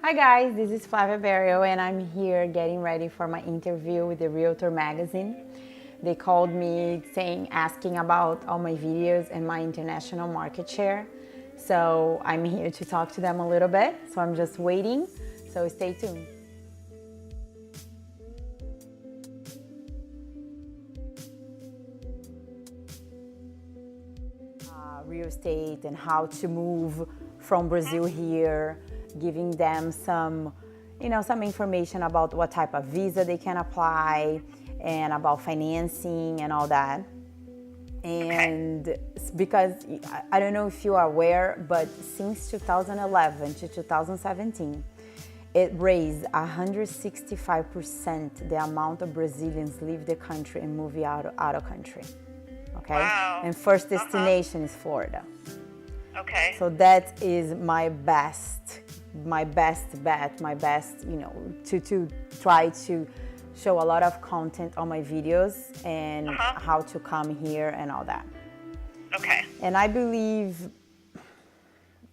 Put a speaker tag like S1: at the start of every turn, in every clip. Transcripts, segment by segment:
S1: Hi guys, this is Flavia Barrial and I'm here getting ready for my interview with the Realtor Magazine. They called me asking about all my videos and my international market share. So I'm here to talk to them a little bit. So I'm just waiting, so stay tuned. Real estate and how to move from Brazil here, giving them some information about what type of visa they can apply and about financing and all that. And because I don't know if you are aware, but since 2011 to 2017, it raised 165% the amount of Brazilians leave the country and move out of country. Okay.
S2: Wow.
S1: And first destination is Florida.
S2: Okay.
S1: So that is my best bet, to try to show a lot of content on my videos and how to come here and all that.
S2: Okay.
S1: And I believe,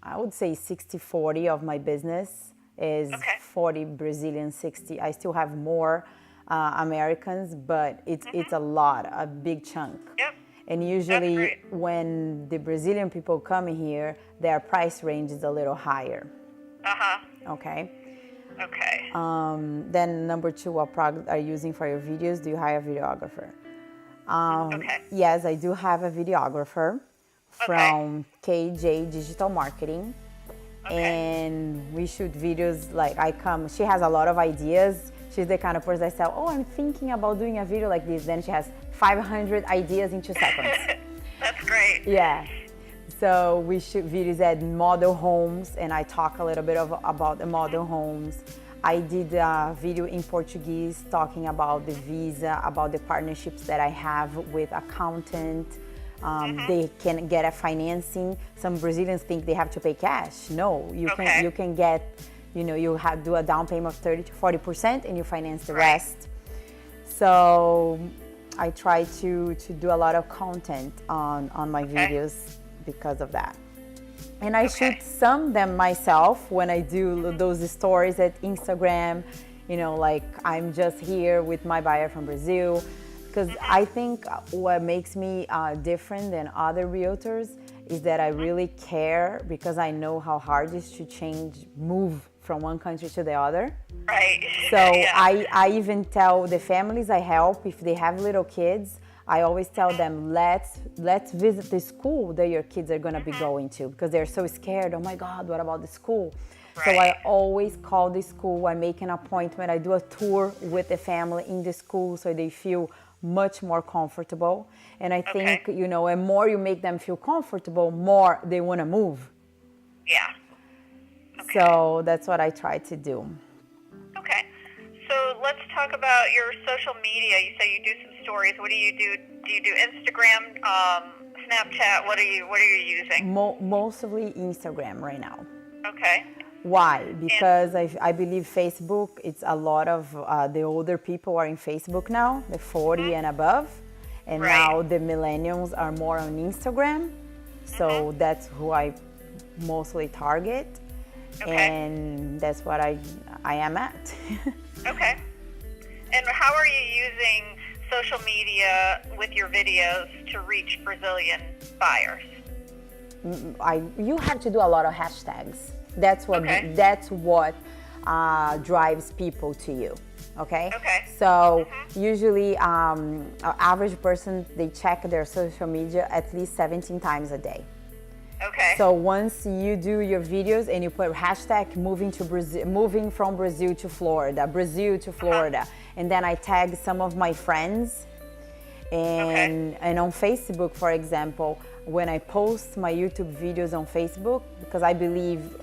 S1: I would say 60-40 of my business is 40 Brazilian, 60. I still have more Americans, but it's a big chunk.
S2: Yep.
S1: And usually when the Brazilian people come here, their price range is a little higher. Okay.
S2: Okay.
S1: Then number two, what product are you using for your videos? Do you hire a videographer?
S2: Okay.
S1: Yes, I do have a videographer from KJ Digital Marketing. And we shoot videos she has a lot of ideas. She's the kind of person that says, oh, I'm thinking about doing a video like this. Then she has 500 ideas in 2 seconds.
S2: That's great.
S1: Yeah. So we shoot videos at model homes, and I talk a little bit about the model homes. I did a video in Portuguese talking about the visa, about the partnerships that I have with accountant. They can get a financing. Some Brazilians think they have to pay cash. No, you can get, you have do a down payment of 30 to 40% and you finance the rest. So I try to do a lot of content on my videos because of that. And I shoot some of them myself when I do those stories at Instagram, I'm just here with my buyer from Brazil. Because I think what makes me different than other realtors is that I really care, because I know how hard it is to move from one country to the other.
S2: Right.
S1: So I even tell the families I help, if they have little kids, I always tell them, let's visit the school that your kids are going to be going to, because they're so scared. Oh my God, what about the school? So I always call the school. I make an appointment. I do a tour with the family in the school so they feel much more comfortable. And I think, and more you make them feel comfortable, more they want to move.
S2: Yeah.
S1: So that's what I try to do.
S2: Okay. So let's talk about your social media. You say you do some stories. What do you do? Do you do Instagram, Snapchat? What are you using?
S1: Mostly Instagram right now.
S2: Okay.
S1: Why? Because I believe Facebook, it's a lot of the older people are in Facebook now, the 40 and above. And now the millennials are more on Instagram. So that's who I mostly target. And that's what I am at.
S2: Okay. And how are you using social media with your videos to reach Brazilian buyers?
S1: You have to do a lot of hashtags. That's what drives people to you. Okay. So usually, an average person, they check their social media at least 17 times a day.
S2: Okay.
S1: So once you do your videos and you put hashtag moving from Brazil to Florida, and then I tag some of my friends, and on Facebook, for example, when I post my YouTube videos on Facebook, because I believe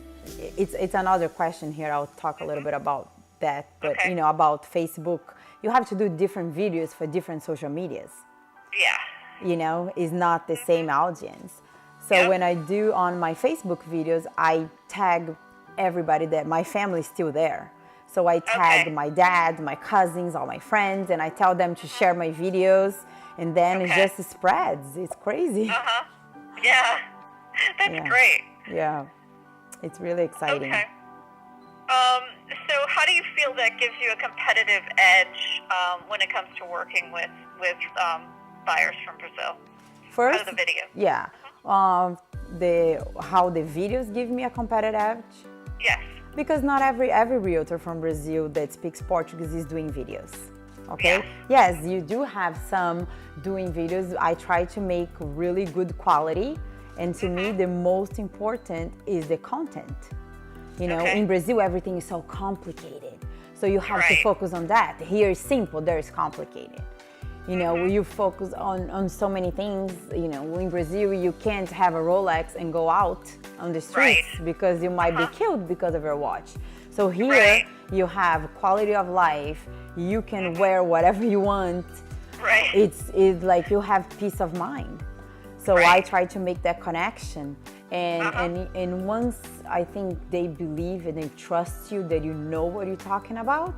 S1: it's another question here. I'll talk a little bit about that, but about Facebook, you have to do different videos for different social medias.
S2: Yeah.
S1: It's not the same audience. So when I do on my Facebook videos, I tag everybody that my family is still there. So I tag my dad, my cousins, all my friends, and I tell them to share my videos, and then it just spreads. It's crazy.
S2: Yeah. That's great.
S1: Yeah. It's really exciting.
S2: Okay. So how do you feel that gives you a competitive edge when it comes to working with buyers from Brazil?
S1: First,
S2: Out of the video.
S1: yeah, how the videos give me a competitive edge.
S2: Yes.
S1: Because not every realtor from Brazil that speaks Portuguese is doing videos. Okay?
S2: Yes.
S1: Yes, you do have some doing videos. I try to make really good quality, and to me the most important is the content. You know,
S2: Okay.
S1: in Brazil everything is so complicated. So you have to
S2: Right.
S1: focus on that. Here is simple, there is complicated. You know, you focus on so many things. You know, in Brazil you can't have a Rolex and go out on the streets
S2: Right.
S1: because you might be killed because of your watch. So here
S2: Right.
S1: you have quality of life. You can wear whatever you want.
S2: Right.
S1: It's like you have peace of mind. So I
S2: Right.
S1: try to make that connection. And once I think they believe and they trust you that you know what you're talking about,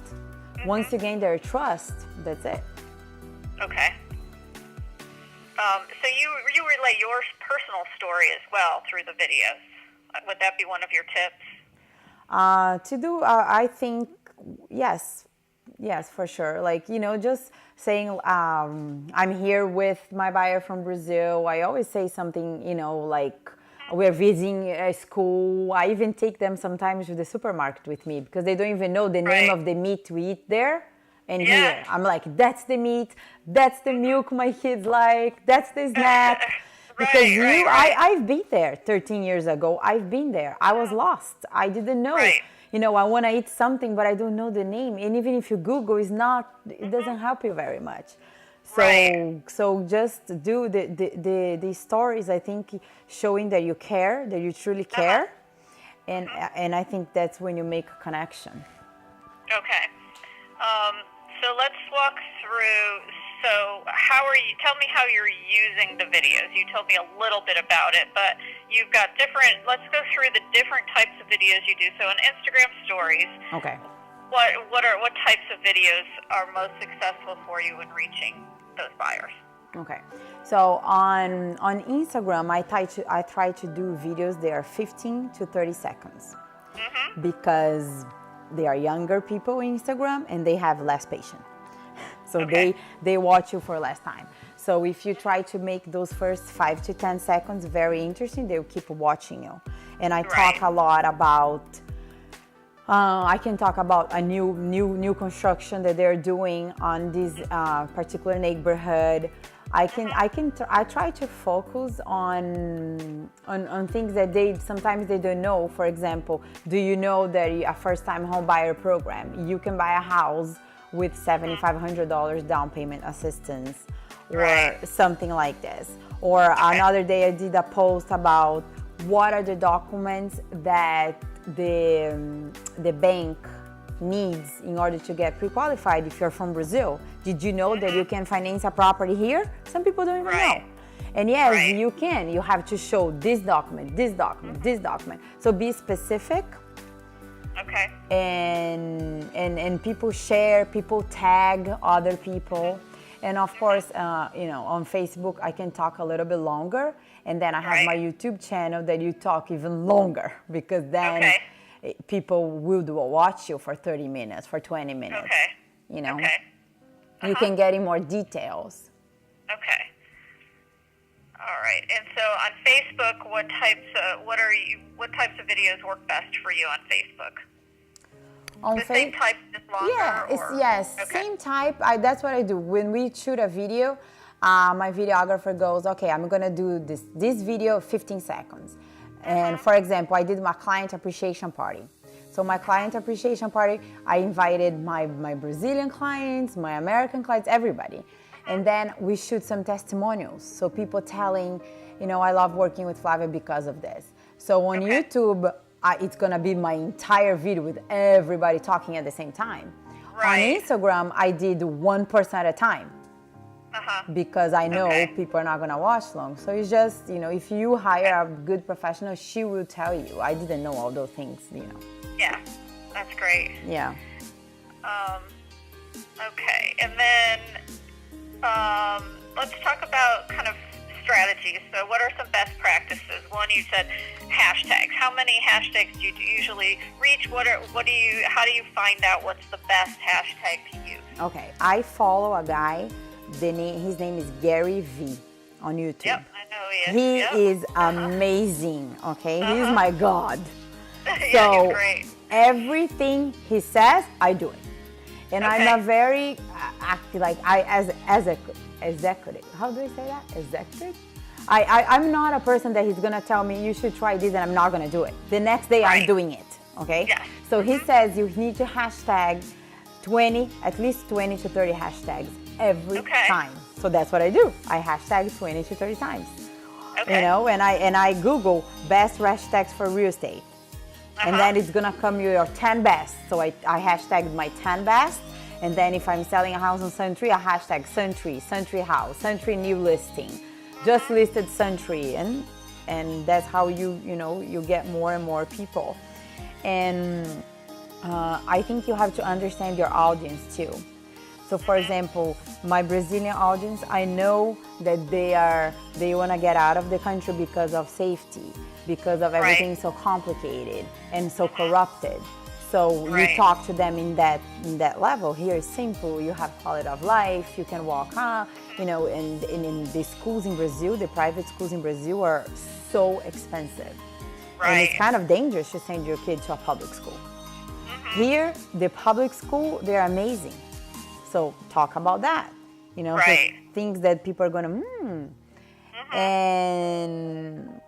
S1: once you gain their trust, that's it.
S2: Okay. So you relay your personal story as well through the videos. Would that be one of your tips?
S1: I think, yes, for sure. Like, you know, just saying, I'm here with my buyer from Brazil. I always say something, you know, like, we're visiting a school. I even take them sometimes to the supermarket with me because they don't even know the name
S2: Right.
S1: of the meat we eat there. And
S2: Yeah.
S1: here, I'm like, that's the meat, that's the milk my kids like, that's the snack. Because
S2: Right.
S1: I've been there 13 years ago. I've been there. I was lost. I didn't know.
S2: Right.
S1: You know, I want to eat something, but I don't know the name. And even if you Google, it doesn't help you very much. So,
S2: Right.
S1: so just do the stories, I think, showing that you care, that you truly care. And I think that's when you make a connection.
S2: Okay. So let's walk through. So tell me how you're using the videos. You told me a little bit about it, but you've got let's go through the different types of videos you do. So on Instagram stories,
S1: Okay.
S2: what types of videos are most successful for you in reaching those buyers?
S1: Okay, so on Instagram, I try to do videos that are 15 to 30 seconds because they are younger people in Instagram and they have less patience. So
S2: Okay.
S1: they watch you for less time. So if you try to make those first 5 to 10 seconds very interesting, they'll keep watching you. And I talk
S2: Right.
S1: a lot about. I can talk about a new construction that they're doing on this particular neighborhood. I try to focus on things that sometimes they don't know. For example, do you know that a first-time home buyer program, you can buy a house with $7,500 down payment assistance, or
S2: Right.
S1: something like this. Or another day I did a post about what are the documents that the bank needs in order to get pre-qualified if you're from Brazil. Did you know that you can finance a property here? Some people don't even
S2: Right.
S1: know. And yes,
S2: Right.
S1: you can. You have to show this document, this document, this document. So be specific.
S2: Okay.
S1: And people share, people tag other people. And of course, you know, on Facebook, I can talk a little bit longer. And then I have
S2: Right.
S1: my YouTube channel that you talk even longer because then
S2: Okay.
S1: people will watch you for 30 minutes, for 20 minutes.
S2: Okay.
S1: You know,
S2: Okay.
S1: you can get in more details.
S2: Okay. All right. And so on Facebook, what types of videos work best for you on Facebook?
S1: On
S2: The same type, just longer?
S1: Yeah,
S2: or?
S1: yes,
S2: Okay.
S1: same type. That's what I do. When we shoot a video, my videographer goes, okay, I'm gonna do this video 15 seconds. And for example, I did my client appreciation party. So my client appreciation party, I invited my Brazilian clients, my American clients, everybody. And then we shoot some testimonials. So people telling, you know, I love working with Flavia because of this. So on
S2: Okay.
S1: YouTube, it's gonna be my entire video with everybody talking at the same time.
S2: Right.
S1: On Instagram, I did one person at a time because I know
S2: Okay.
S1: people are not gonna watch long. So it's just, you know, if you hire a good professional, she will tell you. I didn't know all those things, you know.
S2: Yeah, that's great.
S1: Yeah.
S2: Okay, and then let's talk about kind of strategies. So what are some best practices? One, you said hashtags. How many hashtags do you usually reach? How do you find out what's the best hashtag to use?
S1: Okay, I follow a guy, his name is Gary V on YouTube.
S2: Yep, I know he is.
S1: He is amazing, okay? He's my God.
S2: Yeah,
S1: So
S2: he's great.
S1: everything he says, I do it. And
S2: Okay.
S1: I'm a very, as executive, how do I say that? Executive? I'm not a person that he's gonna tell me you should try this and I'm not gonna do it. The next day I'm
S2: Right.
S1: doing it, okay?
S2: Yes.
S1: So he says you need to hashtag 20, at least 20 to 30 hashtags every
S2: Okay.
S1: time. So that's what I do. I hashtag 20 to 30 times.
S2: Okay.
S1: You know, and I Google best hashtags for real estate. And then it's gonna come your 10 best. So I hashtagged my 10 best. And then if I'm selling a house on Suntree, I hashtag Suntree, Suntree house, Suntree new listing, just listed Suntree. And that's how you get more and more people. And I think you have to understand your audience too. So for example, my Brazilian audience, I know that they want to get out of the country because of safety, because of everything so complicated and so corrupted. So you talk to them in that level. Here is simple. You have quality of life. You can walk on. And in the schools in Brazil, the private schools in Brazil are so expensive.
S2: Right.
S1: And it's kind of dangerous to send your kid to a public school. Here, the public school, they're amazing. So talk about that, so things that people are gonna, And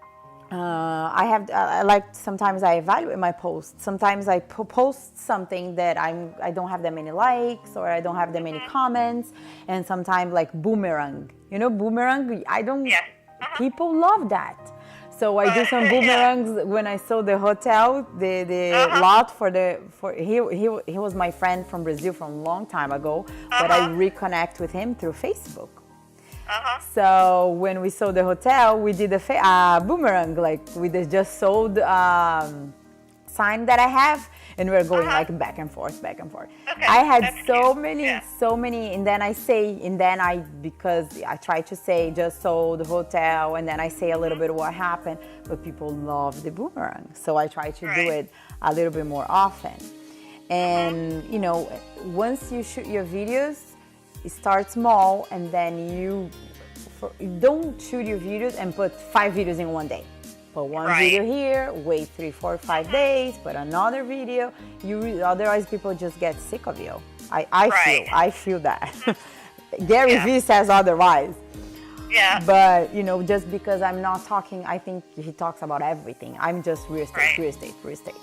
S1: sometimes I evaluate my posts. Sometimes I post something that I don't have that many likes or I don't have that many comments. And sometimes like boomerang, boomerang, people love that. So I do some boomerangs when I saw the hotel, the lot he was my friend from Brazil from a long time ago, but I reconnect with him through Facebook. So when we saw the hotel, we did a boomerang, like with the just sold sign that I have, and we're going like back and forth.
S2: Okay,
S1: I had so
S2: cute.
S1: many, and then because I try to say just sold hotel, and then I say a little bit of what happened, but people love the boomerang, so I try to do it a little bit more often. And once you shoot your videos, start small, and then you don't shoot your videos and put 5 videos in one day. Put one video here, wait 3, 4, 5 days, put another video. Otherwise, people just get sick of you. I feel that. Gary V says otherwise.
S2: Yeah.
S1: But just because I'm not talking, I think he talks about everything. I'm just real estate.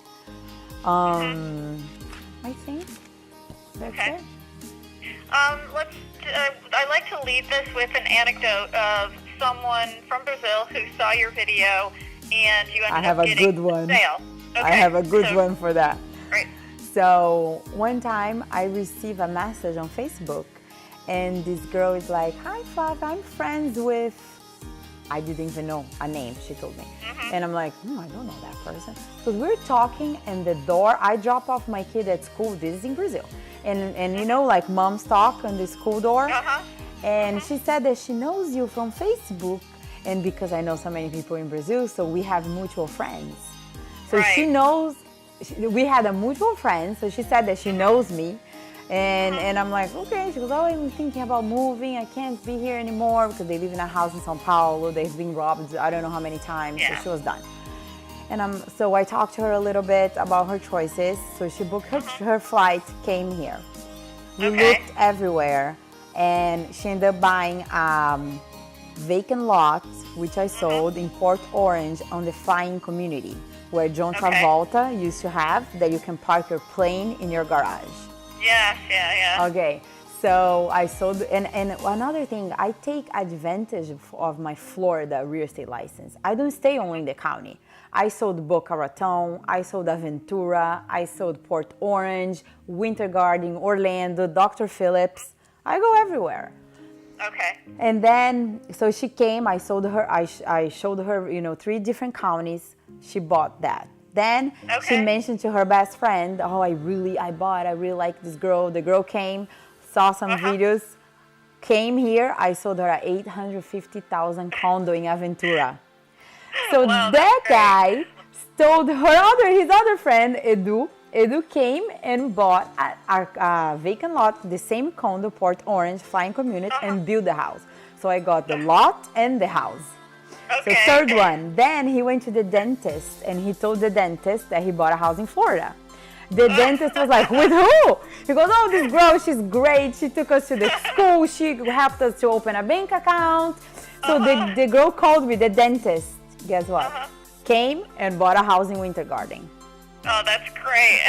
S1: I think that's it.
S2: I like to leave this with an anecdote of someone from Brazil who saw your video and you ended up getting a sale. Okay.
S1: I have a good one for that.
S2: Great.
S1: So one time I received a message on Facebook, and this girl is like, "Hi Flav, I'm friends with," I didn't even know a name, she told me. And I'm like, I don't know that person. Because we're talking, and the door, I drop off my kid at school, this is in Brazil. And like moms talk on the school door. And she said that she knows you from Facebook. And because I know so many people in Brazil, so we have mutual friends. So she knows, we had a mutual friend, so she said that she knows me. And I'm like, okay. She goes, oh, I'm thinking about moving. I can't be here anymore because they live in a house in São Paulo. They've been robbed I don't know how many times. So she was done. And so I talked to her a little bit about her choices. So she booked her flight, came here. We looked everywhere, and she ended up buying vacant lot, which I sold in Port Orange on the flying community, where John Travolta used to have, that you can park your plane in your garage.
S2: Yes, yeah.
S1: Okay, so I sold, and another thing, I take advantage of my Florida real estate license. I don't stay only in the county. I sold Boca Raton, I sold Aventura, I sold Port Orange, Winter Garden, Orlando, Dr. Phillips. I go everywhere.
S2: Okay.
S1: And then, so she came, I showed her, 3 different counties. She bought that. Then she mentioned to her best friend, oh, I really like this girl. The girl came, saw some videos. came here. I sold her a 850,000 condo in Aventura. So
S2: Wow,
S1: that
S2: that's
S1: guy told his other friend, Edu. Edu came and bought a vacant lot, the same condo, Port Orange, flying community, and built the house. So I got the lot and the house.
S2: Okay.
S1: So third one. Then he went to the dentist and he told the dentist that he bought a house in Florida. The dentist was like, with who? He goes, oh, this girl, she's great. She took us to the school. She helped us to open a bank account. So the girl called me, the dentist. Guess what? Came and bought a house in Winter Garden.
S2: Oh, that's great.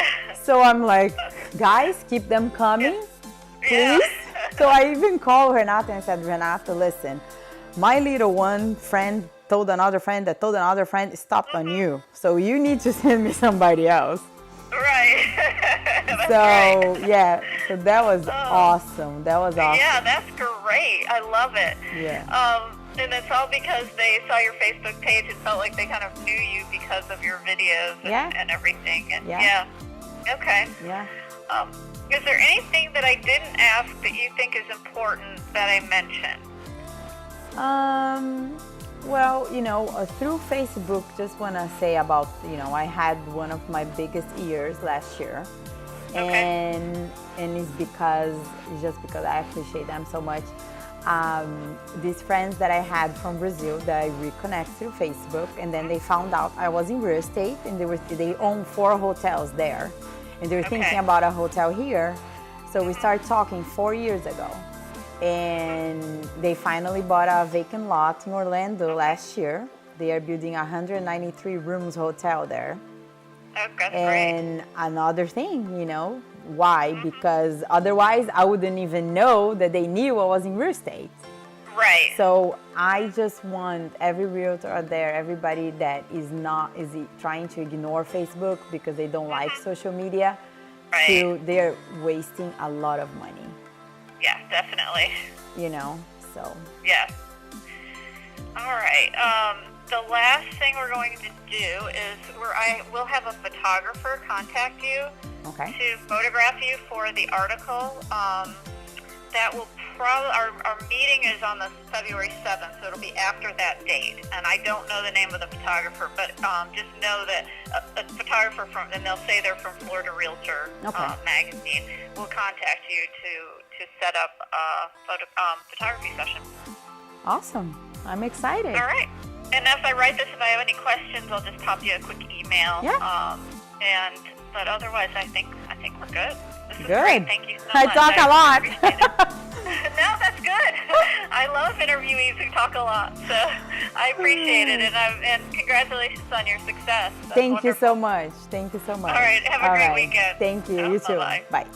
S1: So I'm like, guys, keep them coming, please. So I even called Renata and said, Renata, listen, my little one friend told another friend that told another friend stopped on you. So you need to send me somebody else.
S2: Right.
S1: So yeah, so that was awesome. That was awesome.
S2: Yeah, that's great. I love it.
S1: Yeah.
S2: And it's all because they saw your Facebook page and felt like they kind of knew you because of your videos and everything. And okay.
S1: Yeah.
S2: Is there anything that I didn't ask that you think is important that I mentioned?
S1: Well, through Facebook, just want to say about, I had one of my biggest years last year.
S2: Okay.
S1: And it's just because I appreciate them so much. These friends that I had from Brazil that I reconnect through Facebook, and then they found out I was in real estate, and they own 4 hotels there, and they were thinking about a hotel here. So we started talking 4 years ago, and they finally bought a vacant lot in Orlando last year. They are building a 193 rooms hotel there.
S2: Oh, that's
S1: and another thing, why? Because otherwise I wouldn't even know that they knew I was in real estate.
S2: Right.
S1: So I just want every realtor out there, everybody that is trying to ignore Facebook because they don't like social media, they're wasting a lot of money.
S2: Yeah, definitely.
S1: So.
S2: Yeah. All right. The last thing we're going to do is I will have a photographer contact you to photograph you for the article. That will probably, our meeting is on the February 7th, so it'll be after that date. And I don't know the name of the photographer, but just know that a photographer and they'll say they're from Florida Realtor Magazine, will contact you to set up a photography session.
S1: Awesome. I'm excited.
S2: All right. And as I write this, if I have any questions, I'll just pop you a quick email.
S1: Yeah.
S2: But otherwise, I think we're good. This is
S1: good.
S2: Great. Thank you so
S1: I
S2: much.
S1: talk a lot.
S2: No, that's good. I love interviewees who talk a lot, so I appreciate it, and congratulations on your success. That's
S1: Thank you
S2: wonderful.
S1: so much. Thank you so much.
S2: All right. Have a great weekend.
S1: Thank you. You too.
S2: Bye-bye.
S1: Bye.